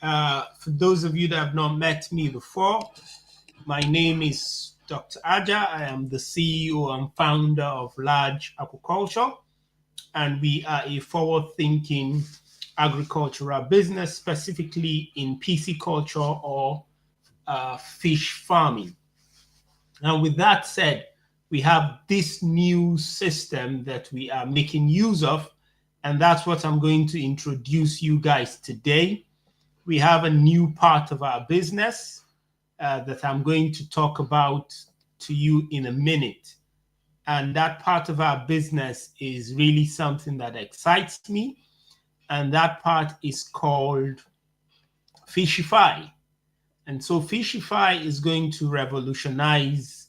For those of you that have not met me before, my name is Dr. Aja. I am the CEO and founder of LAJ Aquaculture, and we are a forward-thinking agricultural business, specifically in pisciculture or fish farming. And with that said, we have this new system that we are making use of, and that's what I'm going to introduce you guys today. We have a new part of our business that I'm going to talk about to you in a minute. And that part of our business is really something that excites me. And that part is called Fishify. And so Fishify is going to revolutionize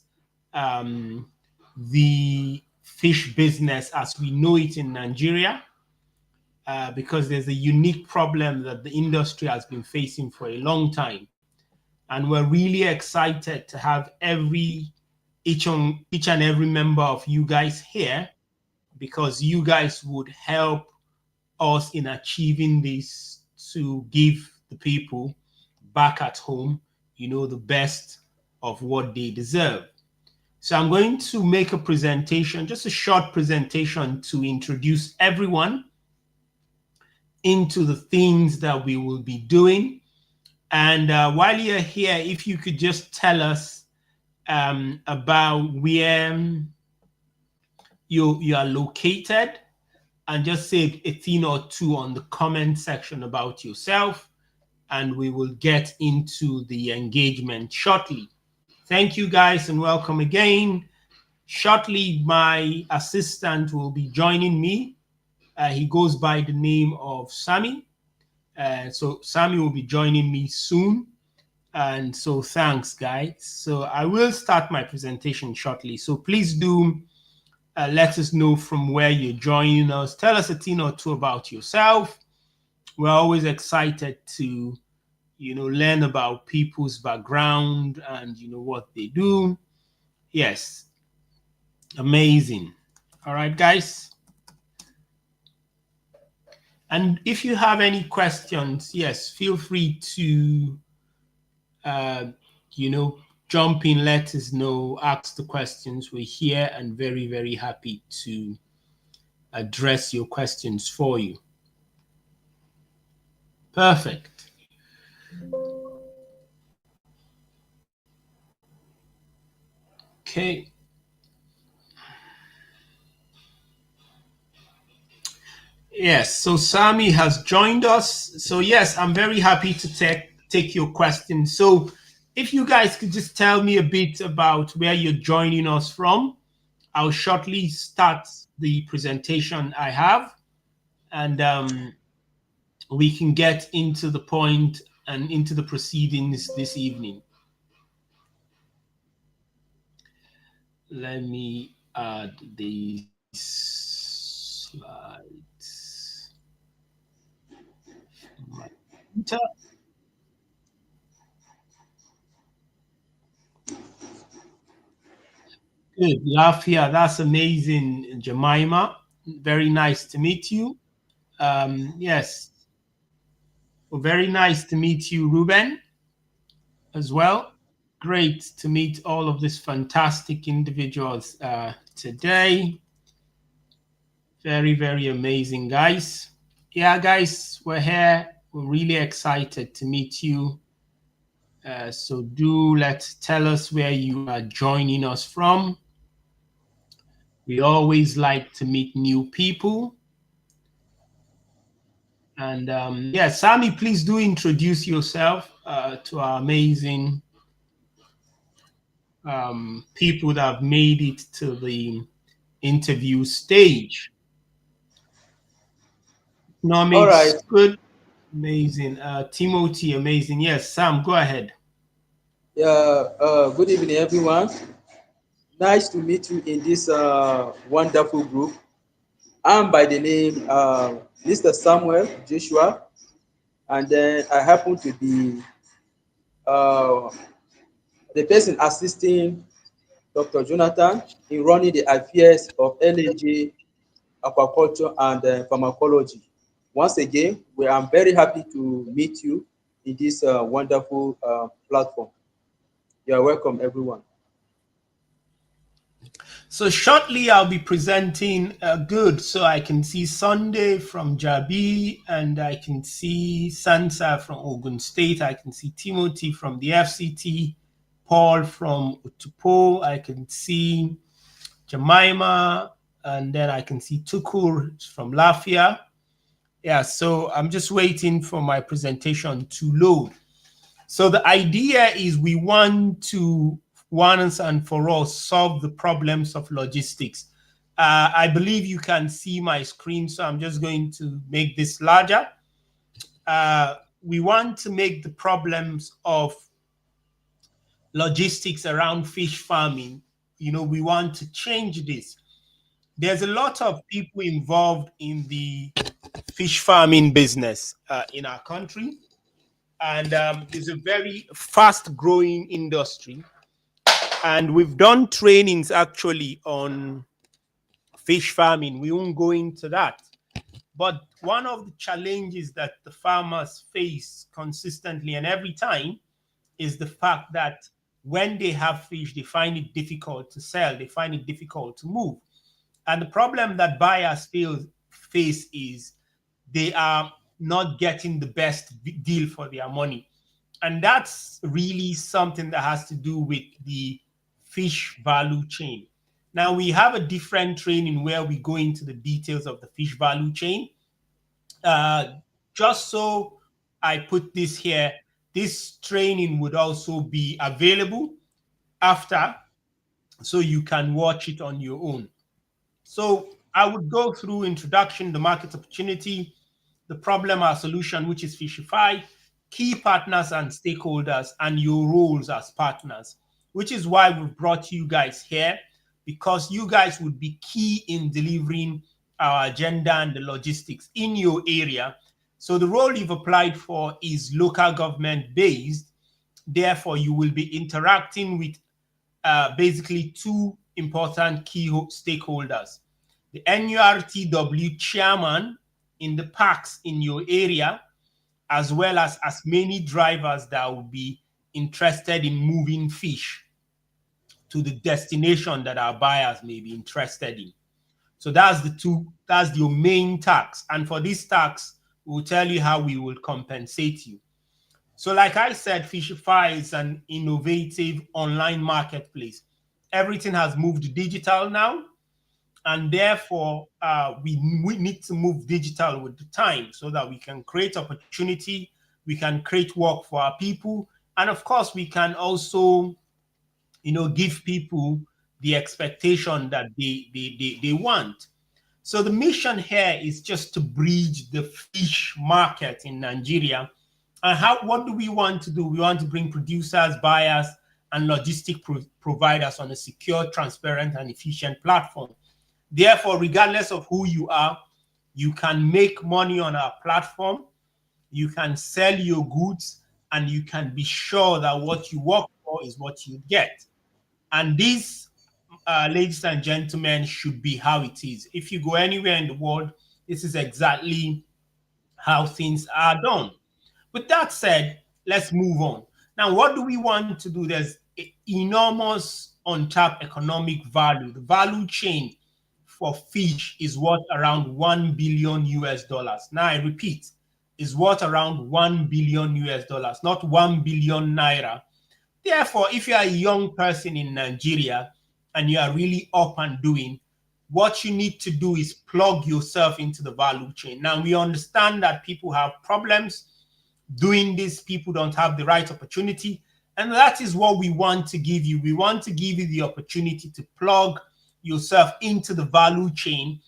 the fish business as we know it in Nigeria, because there's a unique problem that the industry has been facing for a long time. And we're really excited to have each and every member of you guys here, because you guys would help us in achieving this to give the people back at home, the best of what they deserve. So I'm going to make a presentation, just a short presentation to introduce everyone into the things that we will be doing. And while you're here, if you could just tell us about where you are located, and just say a thing or two on the comment section about yourself, and we will get into the engagement shortly. Thank you guys and welcome again. Shortly, my assistant will be joining me. He goes by the name of Sammy. So Sammy will be joining me soon. And so thanks, guys. So I will start my presentation shortly. So please do let us know from where you're joining us. Tell us a thing or two about yourself. We're always excited to, learn about people's background and, what they do. Yes. Amazing. All right, guys. And if you have any questions, yes, feel free to, jump in, let us know, ask the questions. We're here and very, very happy to address your questions for you. Perfect. Okay. Yes, so Sammy has joined us. So yes, I'm very happy to take your questions. So if you guys could just tell me a bit about where you're joining us from, I'll shortly start the presentation I have, and we can get into the point and into the proceedings this evening. Let me add these slides. Good, Lafia, that's amazing, Jemima. Very nice to meet you. Yes, well, very nice to meet you, Ruben, as well. Great to meet all of these fantastic individuals today. Very, very amazing, guys. Yeah, guys, we're here. We're really excited to meet you. So do tell us where you are joining us from. We always like to meet new people. And yeah, Sammy, please do introduce yourself to our amazing people that have made it to the interview stage. Economics, all right. Good, amazing. Timothy, amazing. Yes, Sam, go ahead. Yeah, good evening, everyone. Nice to meet you in this wonderful group. I'm by the name Mr. Samuel Joshua, and then I happen to be the person assisting Dr. Jonathan in running the affairs of LAJ Aquaculture and Pharmacology. Once again, I'm very happy to meet you in this wonderful platform. You are welcome, everyone. So shortly I'll be presenting good. So I can see Sunday from Jabi, and I can see Sansa from Ogun State. I can see Timothy from the FCT, Paul from Utupo. I can see Jemima, and then I can see Tukur from Lafia. Yeah, so I'm just waiting for my presentation to load. So the idea is we want to once and for all solve the problems of logistics. I believe you can see my screen, so I'm just going to make this larger. We want to make the problems of logistics around fish farming, we want to change this. There's a lot of people involved in the fish farming business in our country, and it's a very fast growing industry. And we've done trainings actually on fish farming. We won't go into that. But one of the challenges that the farmers face consistently and every time is the fact that when they have fish, they find it difficult to sell, they find it difficult to move. And the problem that buyers face is they are not getting the best deal for their money. And that's really something that has to do with the fish value chain. Now, we have a different training where we go into the details of the fish value chain. Just so I put this here, this training would also be available after, so you can watch it on your own. So I would go through introduction, the market opportunity, the problem or solution, which is Fishify, key partners and stakeholders, and your roles as partners, which is why we've brought you guys here, because you guys would be key in delivering our agenda and the logistics in your area. So the role you've applied for is local government based. Therefore, you will be interacting with basically two important key stakeholders: the NURTW chairman in the parks in your area, as well as many drivers that will be interested in moving fish to the destination that our buyers may be interested in. So that's your main tax. And for this tax, we'll tell you how we will compensate you. So like I said, Fishify is an innovative online marketplace. Everything has moved digital now, and therefore we need to move digital with the time so that we can create opportunity, we can create work for our people, and of course we can also give people the expectation that they want. So the mission here is just to bridge the fish market in Nigeria. And what do we want to do? We want to bring producers, buyers, and logistic providers on a secure, transparent, and efficient platform. Therefore, regardless of who you are, you can make money on our platform, you can sell your goods, and you can be sure that what you work for is what you get. And this, ladies and gentlemen, should be how it is. If you go anywhere in the world, this is exactly how things are done. With that said, let's move on. Now, what do we want to do? There's enormous untapped economic value. The value chain for fish is worth around $1 billion US. Now, I repeat, is worth around $1 billion US, not 1 billion naira. Therefore, if you are a young person in Nigeria and you are really up and doing, what you need to do is plug yourself into the value chain. Now, we understand that people have problems doing this, people don't have the right opportunity, and that is what we want to give you. We want to give you the opportunity to plug yourself into the value chain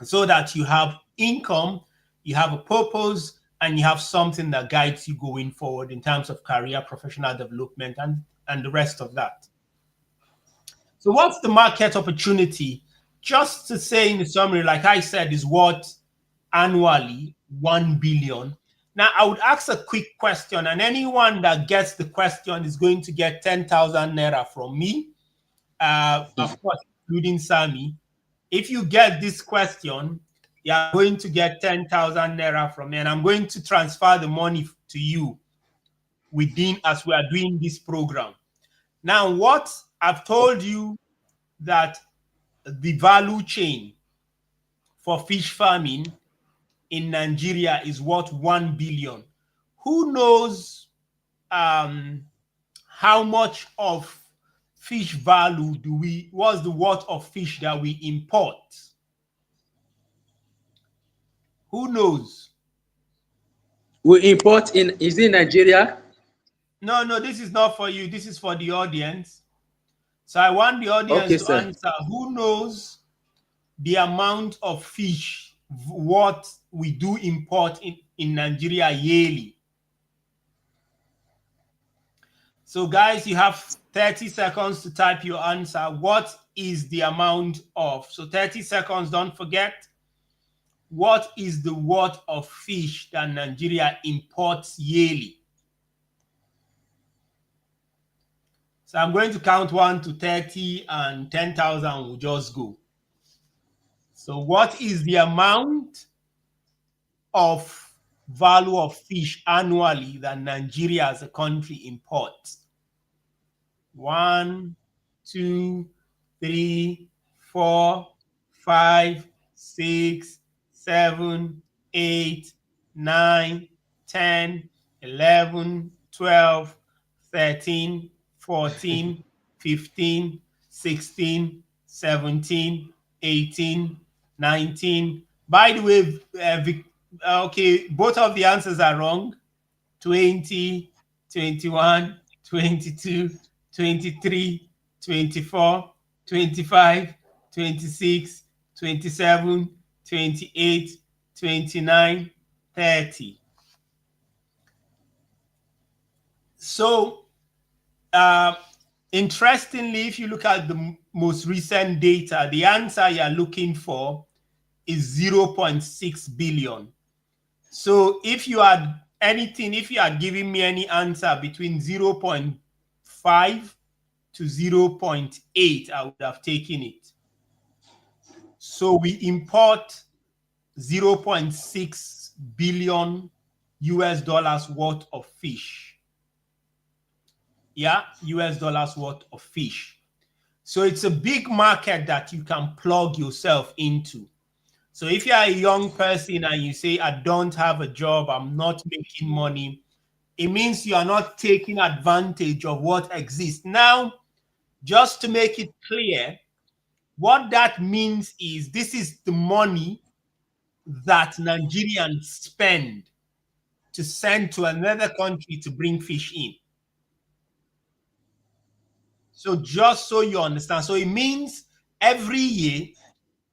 so that you have income, you have a purpose, and you have something that guides you going forward in terms of career, professional development, and the rest of that. So what's the market opportunity? Just to say in the summary, like I said, is worth annually 1 billion. Now, I would ask a quick question, and anyone that gets the question is going to get 10,000 naira from me, of course, including Sami. If you get this question, you are going to get 10,000 naira from me, and I'm going to transfer the money to you within as we are doing this program. Now, what I've told you that the value chain for fish farming in Nigeria is worth 1 billion. Who knows how much of fish value what's the worth of fish that we import? Who knows? We import is it Nigeria? No, this is not for you. This is for the audience. So I want the audience to answer. Who knows the amount of fish what we do import in Nigeria yearly? So guys, you have 30 seconds to type your answer. What is the amount of? So 30 seconds, don't forget. What is the worth of fish that Nigeria imports yearly? So I'm going to count 1 to 30 and 10,000 will just go. So what is the amount of value of fish annually that Nigeria as a country imports? 1, 2, 3, 4, 5, 6, 7, 8, 9, 10, 11, 12, 13, 14, 15, 16, 17, 18, 19. By the way, okay, both of the answers are wrong. 20, 21, 22, 23, 24, 25, 26, 27, 28, 29, 30. So, interestingly, if you look at the most recent data, the answer you're looking for is 0.6 billion. So if you had anything, if you had given me any answer between 0.5 to 0.8, I would have taken it. So we import 0.6 billion US dollars worth of fish. Yeah, US dollars worth of fish. So it's a big market that you can plug yourself into. So if you're a young person and you say, I don't have a job, I'm not making money, it means you are not taking advantage of what exists. Now, just to make it clear, what that means is this is the money that Nigerians spend to send to another country to bring fish in. So just so you understand, so it means every year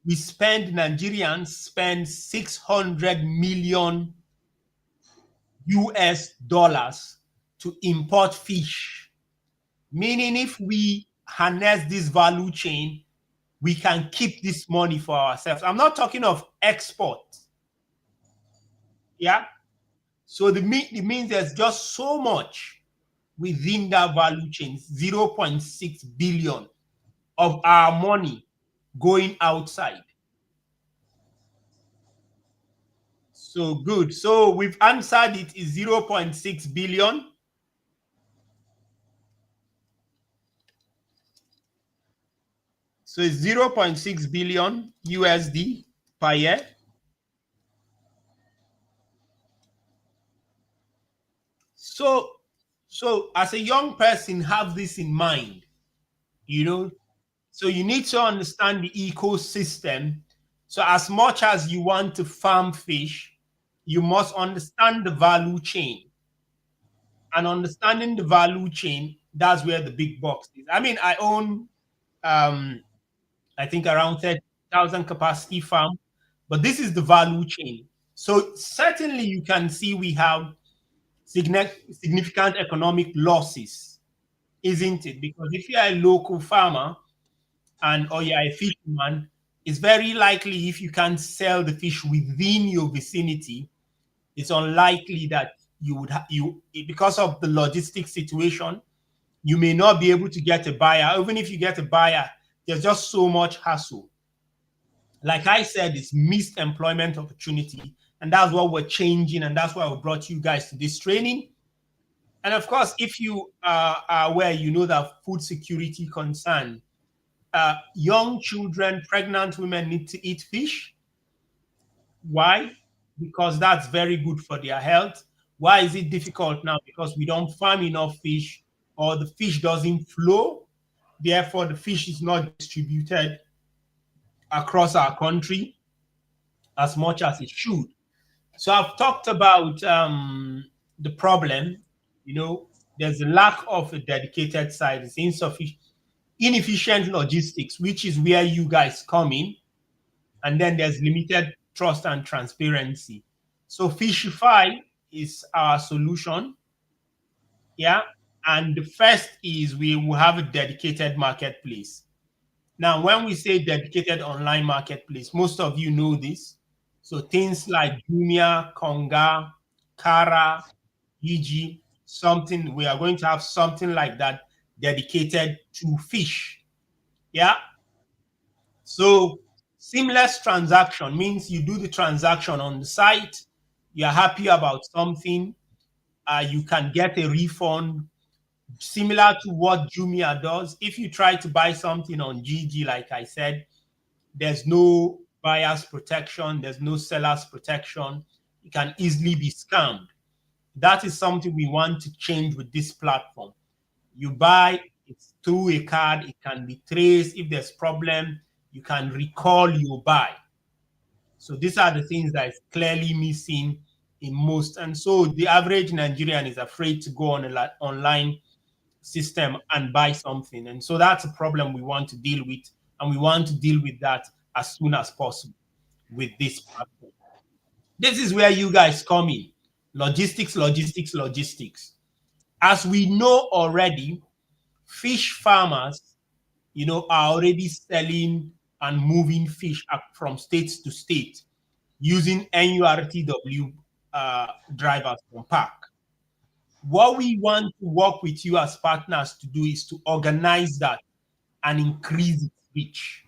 Nigerians spend 600 million US dollars to import fish. Meaning if we harness this value chain, we can keep this money for ourselves. I'm not talking of export. Yeah. So it means there's just so much within that value chain, 0.6 billion of our money going outside. So good. So we've answered it is 0.6 billion. So it's 0.6 billion USD per year. So as a young person, have this in mind, you know. So you need to understand the ecosystem. So as much as you want to farm fish, you must understand the value chain. And understanding the value chain, that's where the big box is. I mean, I own, I think around 30,000 capacity farm, but this is the value chain. So certainly you can see we have significant economic losses, isn't it? Because if you're a local farmer or you're a fisherman, it's very likely if you can't sell the fish within your vicinity, it's unlikely that you would because of the logistic situation, you may not be able to get a buyer. Even if you get a buyer, there's just so much hassle. Like I said, it's missed employment opportunity, and that's what we're changing, and that's why we brought you guys to this training. And of course, if you are aware, you know that food security concern, young children, pregnant women need to eat fish. Why? Because that's very good for their health. Why is it difficult now? Because we don't farm enough fish, or the fish doesn't flow. Therefore, the fish is not distributed across our country as much as it should. So I've talked about the problem. You know, there's a lack of a dedicated site. It's insufficient, inefficient logistics, which is where you guys come in. And then there's limited trust and transparency. So Fishify is our solution. Yeah. And the first is we will have a dedicated marketplace. Now, when we say dedicated online marketplace, most of you know this. So things like Jumia, Konga, Kara, EG, something, we are going to have something like that dedicated to fish. Yeah. So seamless transaction means you do the transaction on the site, you're happy about something, you can get a refund, similar to what Jumia does. If you try to buy something on GG, like I said, there's no buyer's protection, there's no seller's protection. You can easily be scammed. That is something we want to change with this platform. You buy, it's through a card, it can be traced. If there's problem, you can recall your buy. So these are the things that is clearly missing in most. And so the average Nigerian is afraid to go on an online system and buy something. And so that's a problem we want to deal with. And we want to deal with that as soon as possible with this platform. This is where you guys come in. Logistics, logistics, logistics. As we know already, fish farmers, you know, are already selling and moving fish up from state to state using NURTW drivers from park. What we want to work with you as partners to do is to organize that and increase its reach.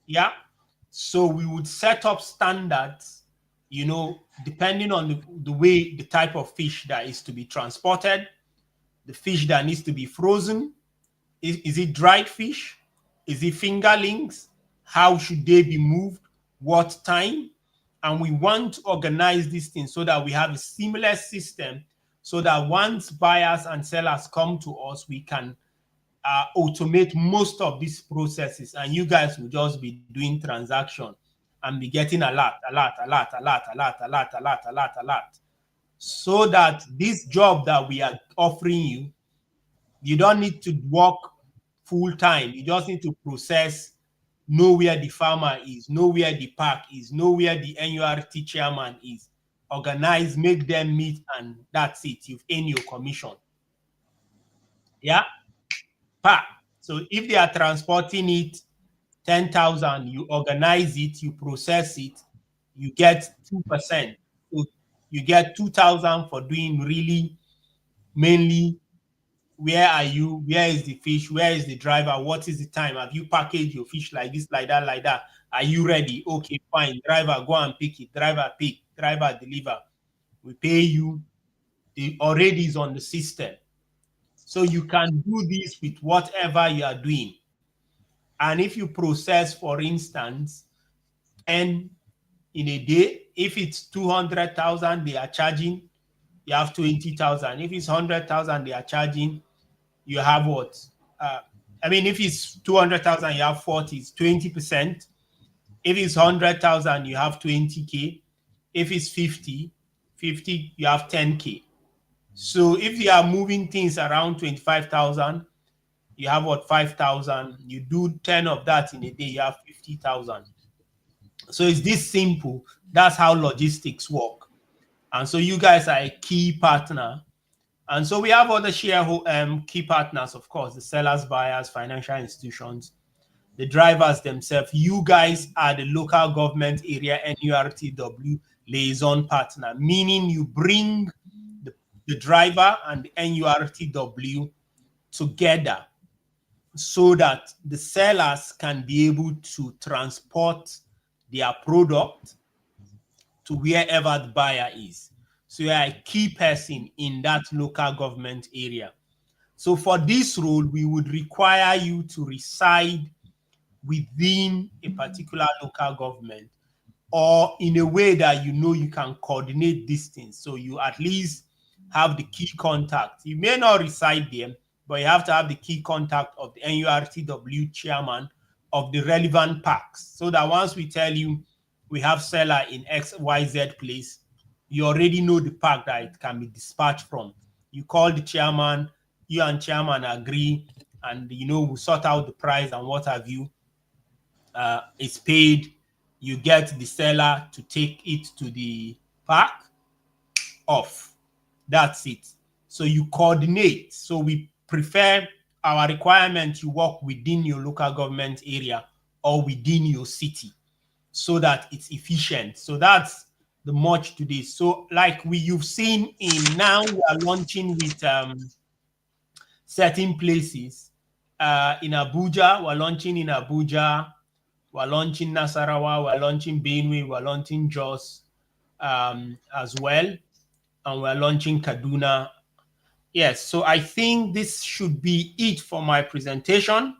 Yeah. So we would set up standards, you know, depending on the way, the type of fish that is to be transported, the fish that needs to be frozen. Is it dried fish? Is it fingerlings? How should they be moved? What time? And we want to organize these things so that we have a seamless system so that once buyers and sellers come to us, we can automate most of these processes, and you guys will just be doing transaction and be getting a lot, so that this job that we are offering you, you don't need to work full time. You just need to process, know where the farmer is, know where the park is, know where the NURT chairman is, organize, make them meet, and that's it. You've earned your commission. Yeah. Park. So if they are transporting it 10,000, you organize it, you process it, you get 2%. So you get 2,000 for doing really mainly where are you, where is the fish, where is the driver, what is the time, have you packaged your fish like this, like that, like that, are you ready? Okay, fine, driver go and pick it, driver pick, driver deliver, we pay you, it already is on the system. So you can do this with whatever you are doing. And if you process, for instance, 10 in a day, if it's 200,000 they are charging, you have 20,000. If it's 100,000 they are charging, you have what? I mean, if it's 200,000, you have 40, it's 20%. If it's 100,000, you have 20K. If it's 50, you have 10K. So if you are moving things around 25,000, you have what, 5,000. You do 10 of that in a day, you have 50,000. So it's this simple. That's how logistics work. And so you guys are a key partner. And so we have other key partners, of course, the sellers, buyers, financial institutions, the drivers themselves. You guys are the local government area NURTW liaison partner, meaning you bring the driver and the NURTW together so that the sellers can be able to transport their product to wherever the buyer is. So you are a key person in that local government area. So for this role, we would require you to reside within a particular local government, or in a way that you know you can coordinate these things. So you at least have the key contact. You may not reside there, but you have to have the key contact of the NURTW chairman of the relevant parks, so that once we tell you we have seller in XYZ place, you already know the park that it can be dispatched from. You call the chairman, you and chairman agree, and we sort out the price and what have you. It's paid. You get the seller to take it to the park, off. That's it. So you coordinate. So we prefer our requirement you work within your local government area or within your city so that it's efficient. So that's the much to this. So like you've seen now we are launching with certain places. In Abuja, we're launching in Abuja, we're launching Nasarawa, we're launching Benue, we're launching Jos as well, and we're launching Kaduna. Yes, so I think this should be it for my presentation.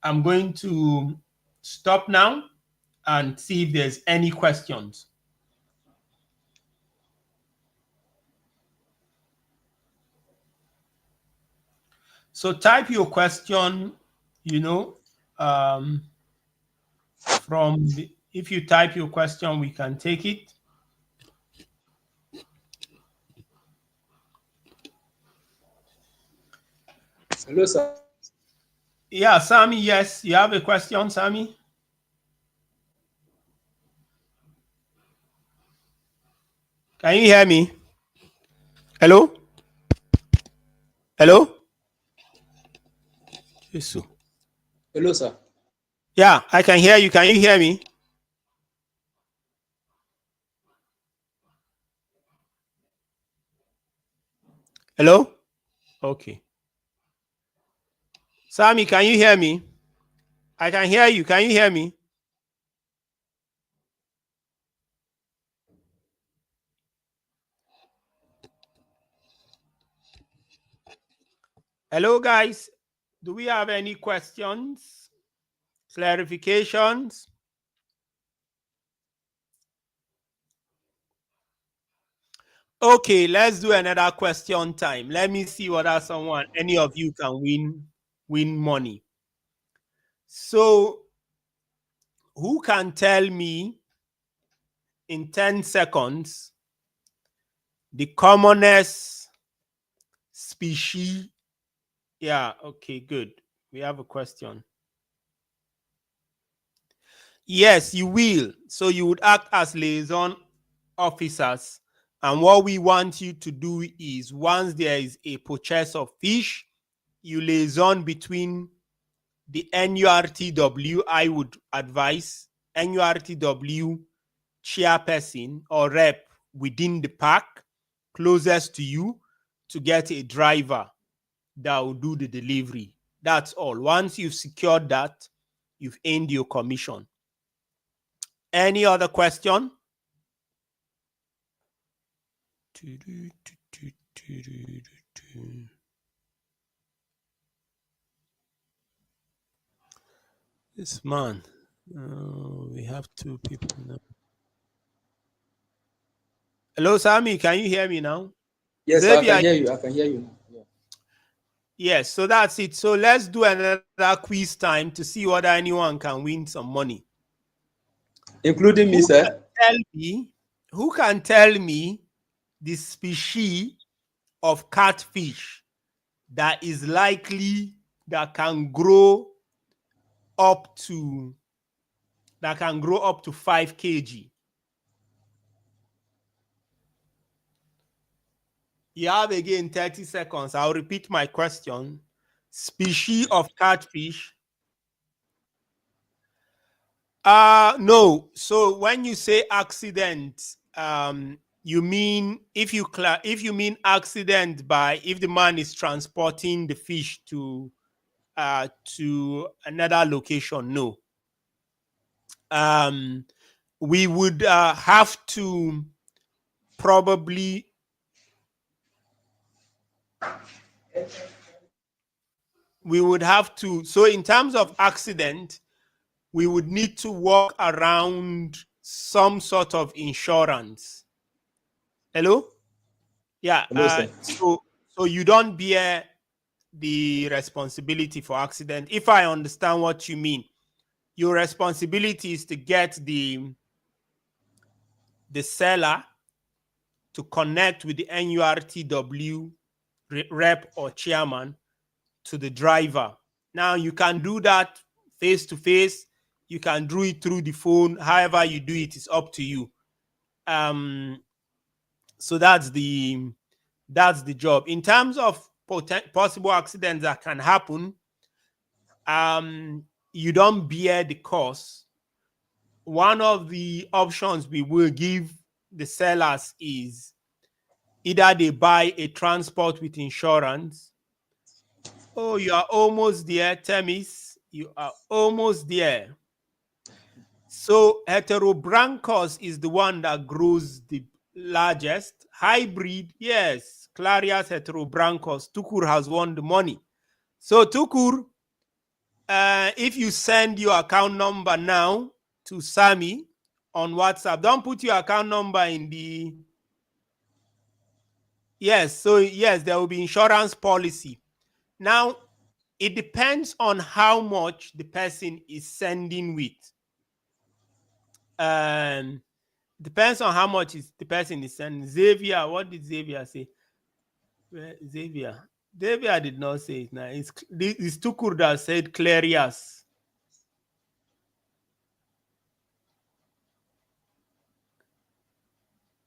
I'm going to stop now and see if there's any questions. So type your question, if you type your question, we can take it. Hello, sir. Yeah, Sammy, yes. You have a question, Sammy? Can you hear me? Hello? Hello? Jesus. Hello, sir. Yeah, I can hear you. Can you hear me? Hello? Okay. Sammy, can you hear me? I can hear you. Can you hear me? Hello, guys. Do we have any questions? Clarifications? Okay, let's do another question time. Let me see whether any of you can win money. So, who can tell me in 10 seconds the commonest species? Yeah, okay, good. We have a question. Yes, you will. So you would act as liaison officers. And what we want you to do is once there is a purchase of fish, you liaison between the NURTW, I would advise, NURTW chairperson or rep within the park closest to you to get a driver that will do the delivery. That's all. Once you've secured that, you've earned your commission. Any other question? This man, we have two people now. Hello, Sammy, can you hear me now? Yes, sir, I can hear you. I can hear you. Yeah. Yes, so that's it. So let's do another quiz time to see whether anyone can win some money. Including me, sir. Who can tell me the species of catfish that is likely that can grow up to 5 kg? You have again 30 seconds. I'll repeat my question. Species of catfish. No. So when you say accident, you mean if you mean accident by if the man is transporting the fish to another location, no. We would have to probably we would have to, so in terms of accident, we would need to work around some sort of insurance. Hello? Yeah. Hello, sir. So you don't bear the responsibility for accident. If I understand what you mean, your responsibility is to get the seller to connect with the NURTW rep or chairman to the driver. Now you can do that face to face. You can do it through the phone. However you do it is up to you. So that's the job. In terms of possible accidents that can happen, you don't bear the cost. One of the options we will give the sellers is either they buy a transport with insurance. Oh, you are almost there, Temis. You are almost there. So Heterobranchus is the one that grows the largest. Hybrid, yes. Clarias Heterobranchus. Tukur has won the money. So Tukur, if you send your account number now to Sammy on WhatsApp, don't put your account number in the... Yes, so yes, there will be insurance policy. Now, it depends on how much the person is sending with. Depends on how much the person is sending. Xavier, what did Xavier say? Xavier did not say it now. It's Tukur that said Clarias.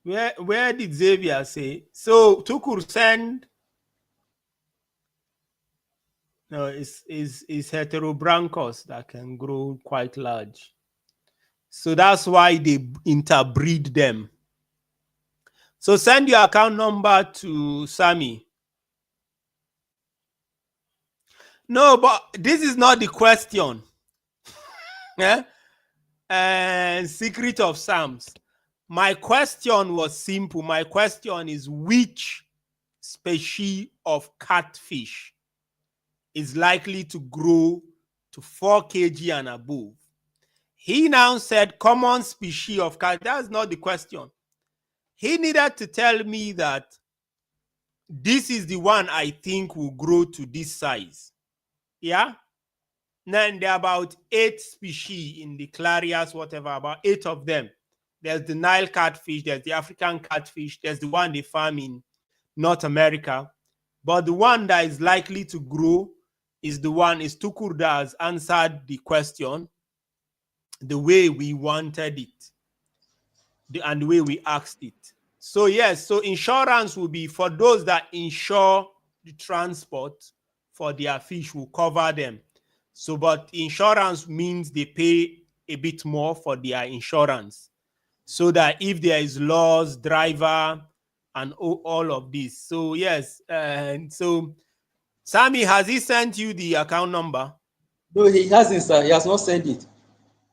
Where did Xavier say? So Tukur send... No, it's Heterobranchus that can grow quite large. So that's why they interbreed them. So send your account number to Sammy. No, but this is not the question. Yeah? And Secret of Psalms. My question was simple. My question is, which species of catfish is likely to grow to 4 kg and above? He now said common species of cat. That's not the question. He needed to tell me that this is the one I think will grow to this size. Yeah? Then there are about 8 species in the Clarias, whatever, about 8 of them. There's the Nile catfish, there's the African catfish, there's the one they farm in North America. But the one that is likely to grow is the one, is Tukur that has answered the question the way we wanted it and the way we asked it. So yes, so insurance will be for those that insure the transport for their fish, will cover them. So, but insurance means they pay a bit more for their insurance, so that if there is loss, driver, and all of this. So yes, and so Sammy, has he sent you the account number? No, he hasn't, sir. He has not sent it.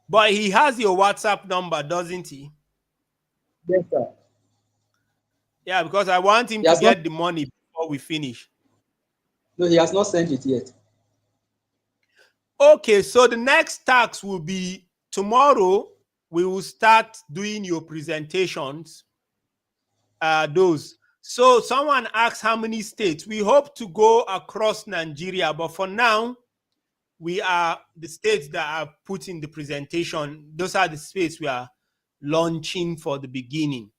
But he has your WhatsApp number, doesn't he? Yes, sir. Yeah, because I want him to get the money before we finish. No, he has not sent it yet. Okay, so the next task will be tomorrow. We will start doing your presentations. Those. So someone asked how many states. We hope to go across Nigeria, but for now, we are the states that are put in the presentation. Those are the states we are launching for the beginning.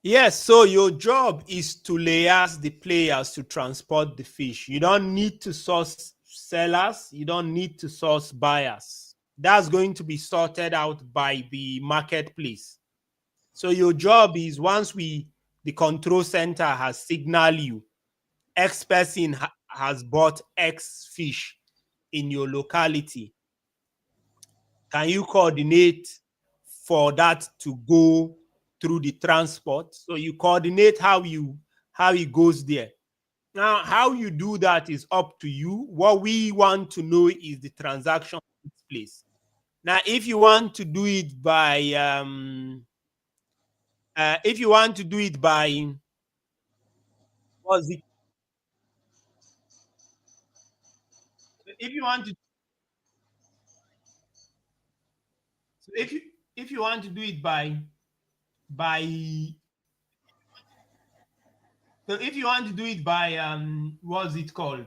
Yes, so your job is to liaise the players to transport the fish. You don't need to source sellers. You don't need to source buyers. That's going to be sorted out by the marketplace. So your job is, once the control center has signaled you, X person has bought X fish in your locality, can you coordinate for that to go through the transport? So you coordinate how it goes there. Now, how you do that is up to you. What we want to know is the transaction takes place. Now, if you want to do it by, what's it? If you want to, so if you want to do it by, so if you want to do it by, what's it called?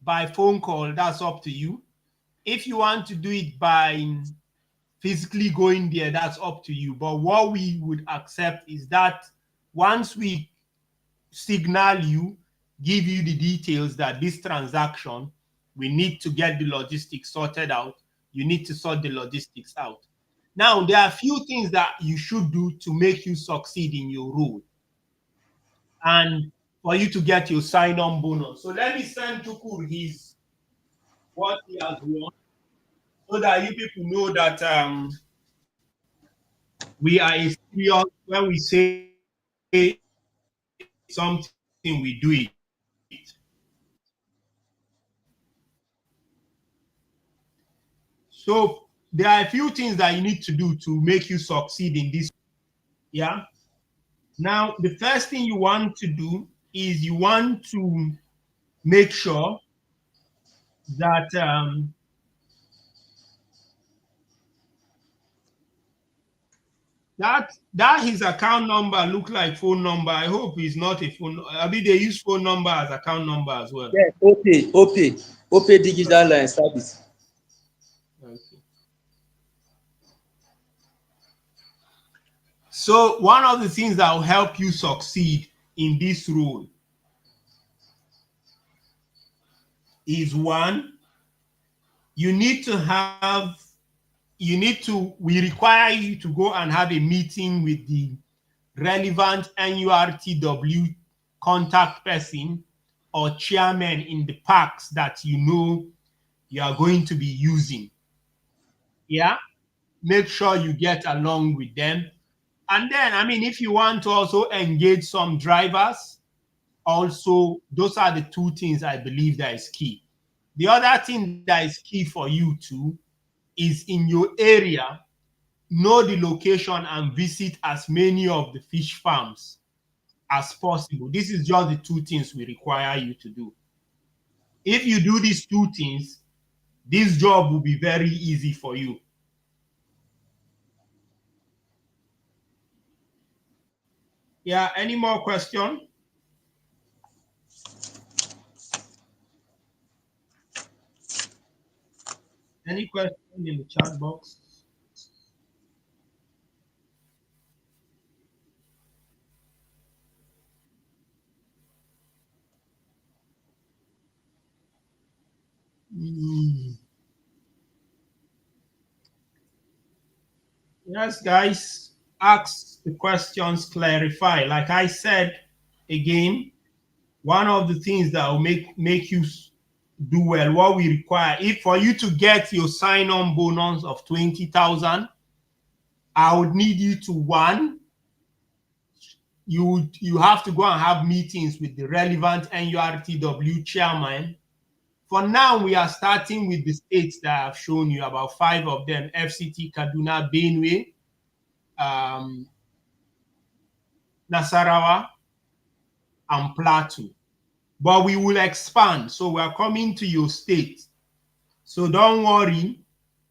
By phone call, that's up to you. If you want to do it by physically going there, that's up to you. But what we would accept is that once we signal you, give you the details that this transaction, we need to get the logistics sorted out. You need to sort the logistics out. Now, there are a few things that you should do to make you succeed in your role and for you to get your sign-on bonus. So let me send Tukur what he has won so that you people know that we are a serious, when we say something, we do it. So there are a few things that you need to do to make you succeed in this. Yeah. Now, the first thing you want to do is you want to make sure that that his account number look like phone number. I hope it's not a phone. I mean, they use phone number as account number as well. Yeah, OPay digital line service. Okay. So one of the things that will help you succeed in this role is one, we require you to go and have a meeting with the relevant NURTW contact person or chairman in the parks that you know you are going to be using. Yeah, make sure you get along with them. And then, I mean, if you want to also engage some drivers, also, those are the two things I believe that is key. The other thing that is key for you too is in your area, know the location and visit as many of the fish farms as possible. This is just the two things we require you to do. If you do these two things, this job will be very easy for you. Yeah, any more questions? Any question in the chat box? Yes, guys, ask the questions, clarify. Like I said, again, one of the things that will make you do well, what we require, if for you to get your sign-on bonus of 20,000, I would need you to, one, you have to go and have meetings with the relevant NURTW chairman. For now, we are starting with the states that I've shown you, about 5 of them: FCT, Kaduna, Benue, Nasarawa, and Plateau. But we will expand. So we are coming to your state. So don't worry.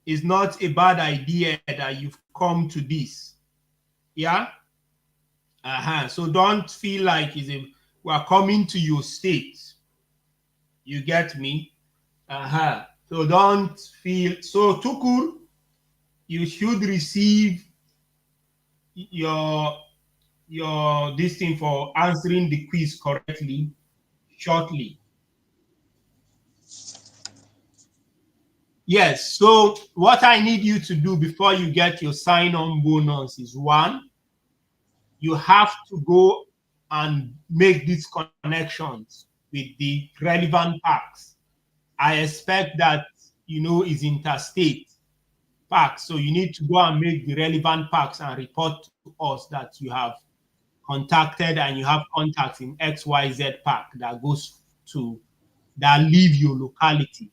It's not a bad idea that you've come to this. Yeah? So don't feel like we are coming to your state. You get me? So don't feel so Tukur. You should receive your this thing for answering the quiz correctly shortly. Yes. So what I need you to do before you get your sign-on bonus is, one, you have to go and make these connections with the relevant parks. I expect that, is interstate parks. So you need to go and make the relevant parks and report to us that you have contacted and you have contacts in XYZ park that leave your locality.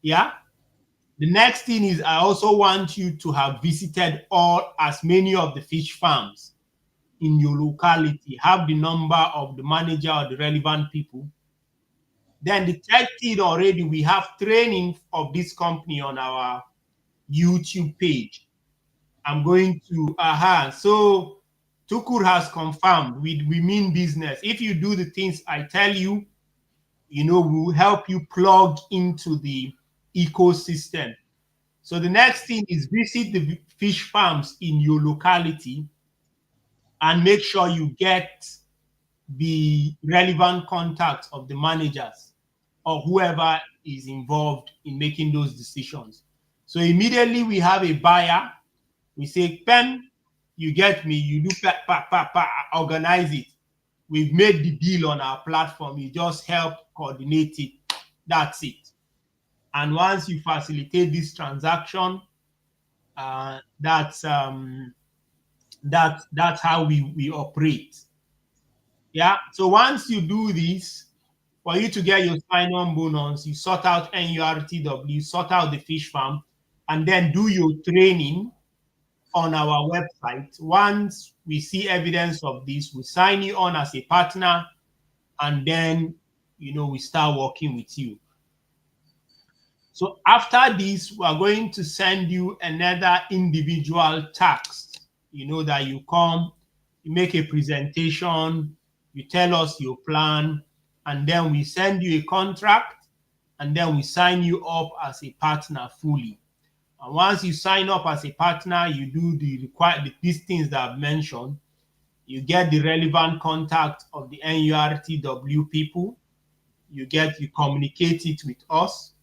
Yeah. The next thing is I also want you to have visited as many of the fish farms in your locality, have the number of the manager or the relevant people. Then the third thing, already we have training of this company on our YouTube page. I'm going to, so Tukur has confirmed we mean business. If you do the things I tell you, we'll help you plug into the ecosystem. So the next thing is visit the fish farms in your locality and make sure you get the relevant contacts of the managers or whoever is involved in making those decisions. So immediately we have a buyer. We say, Pen, you get me, you do organize it. We've made the deal on our platform. You just help coordinate it. That's it. And once you facilitate this transaction, that's how we operate. Yeah. So once you do this, for you to get your sign-on bonus, you sort out NURTW, sort out the fish farm, and then do your training on our website. Once we see evidence of this, we sign you on as a partner, and then we start working with you. So after this, we are going to send you another individual task. That you come, you make a presentation, you tell us your plan, and then we send you a contract, and then we sign you up as a partner fully. And once you sign up as a partner, you do these things that I've mentioned. You get the relevant contact of the NURTW people. You communicate it with us.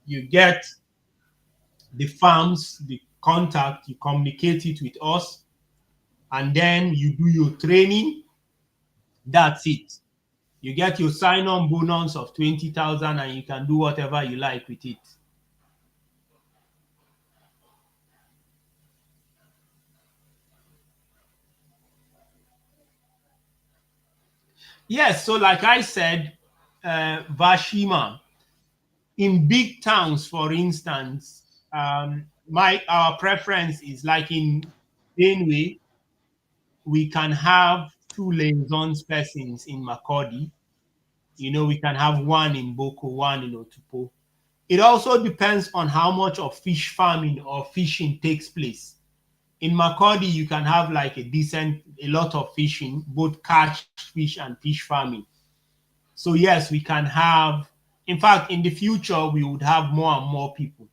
You get the farms, the contact, you communicate it with us, and then you do your training. That's it. You get your sign-on bonus of 20,000 and you can do whatever you like with it. Yes, so like I said, Vashima, in big towns, for instance, our preference is like in Benue, we can have 2 liaison persons in Makurdi. We can have one in Boko, one in Otupo. It also depends on how much of fish farming or fishing takes place. In Makurdi, you can have like a lot of fishing, both catch fish and fish farming. So yes, we can have, in fact, in the future, we would have more and more people.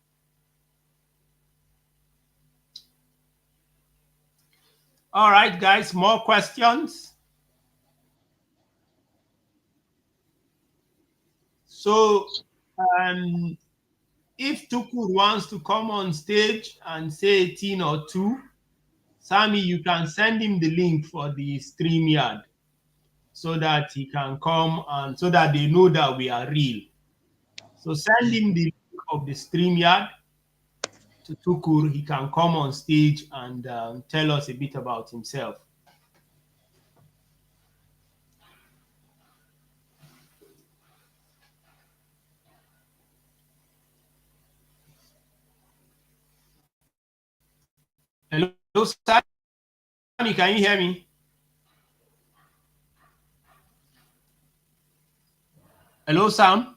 All right, guys, more questions? So if Tukur wants to come on stage and say a thing or two, Sammy, you can send him the link for the StreamYard so that he can come and so that they know that we are real. So send him the link of the StreamYard to Tukur. He can come on stage and tell us a bit about himself. Hello, Sammy, can you hear me? Hello, Sam.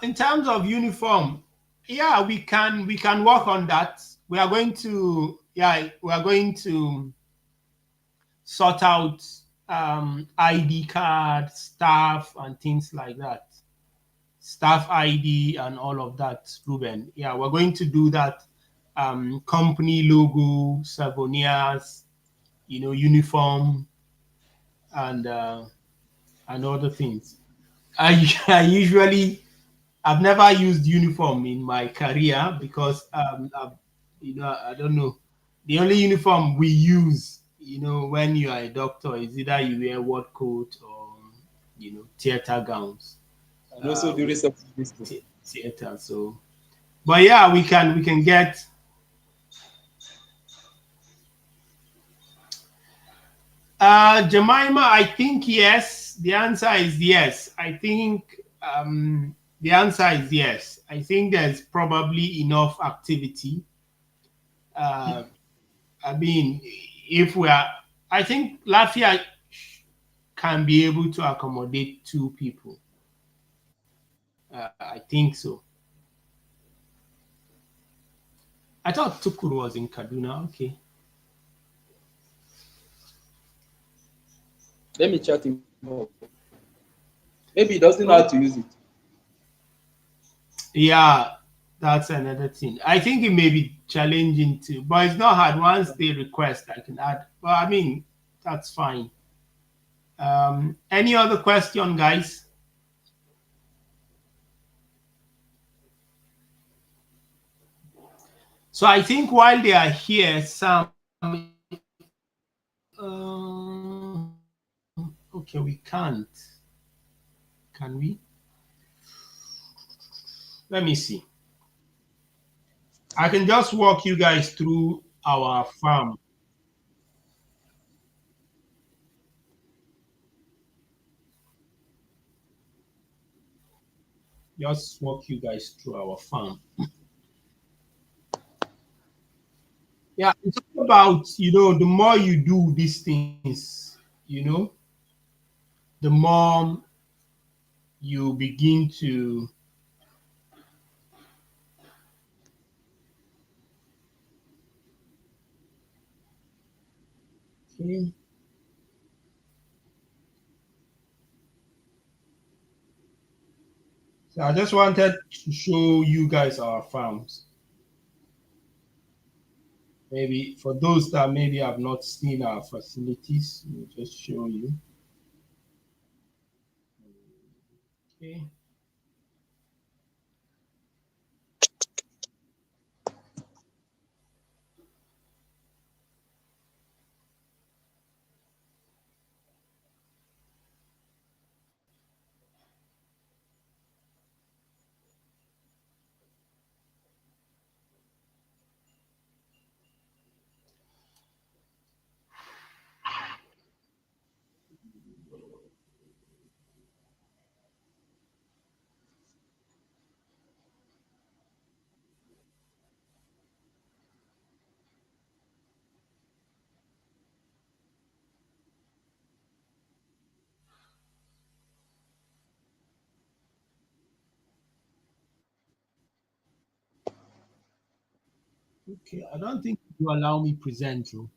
In terms of uniform, yeah, we can work on that. We are going to yeah, we are going to sort out ID card, staff, and things like that. Staff ID and all of that, Ruben. Yeah, we're going to do that. Company logo, souvenirs, uniform, and other things. I usually I've never used uniform in my career because I don't know. The only uniform we use, when you are a doctor, is either you wear ward coat or theater gowns. And also the With receptionist. theater. So, but yeah, we can get. Jemima, I think yes. The answer is yes. I think the answer is yes. I think there's probably enough activity. Uh, I mean, if we are, I think Lafia can be able to accommodate 2 people. I think so. I thought Tukuru was in Kaduna. Okay. Let me chat him up. Maybe he doesn't know Oh, how to use it. yeah, that's another thing. I think it may be challenging too, but it's not hard. Once they request, I can add. Well, I mean, that's fine. Any other question, guys? So I think while they are here, some. Okay, we can't. Can we? Let me see. I can just walk you guys through our farm. Just walk you guys through our farm. Yeah, it's all about, the more you do these things, the more you begin to. Okay. So I just wanted to show you guys our farms. Maybe for those that maybe have not seen our facilities, we'll just show you. Okay. Okay, I don't think you allow me present you.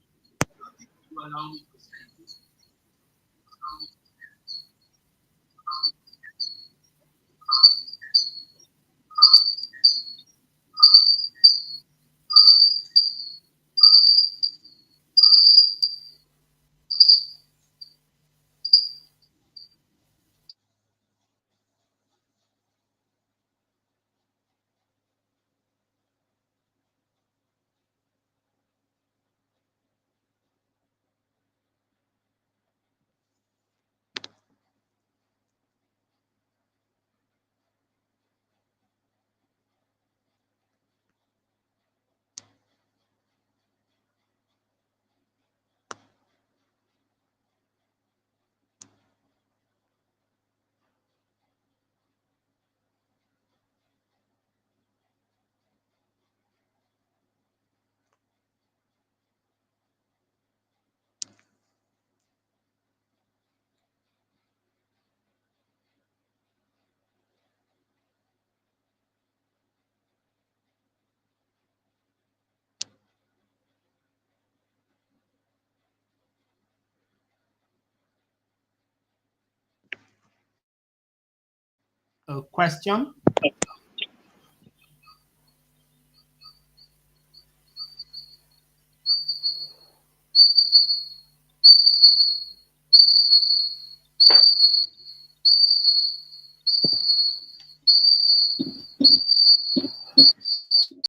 a question?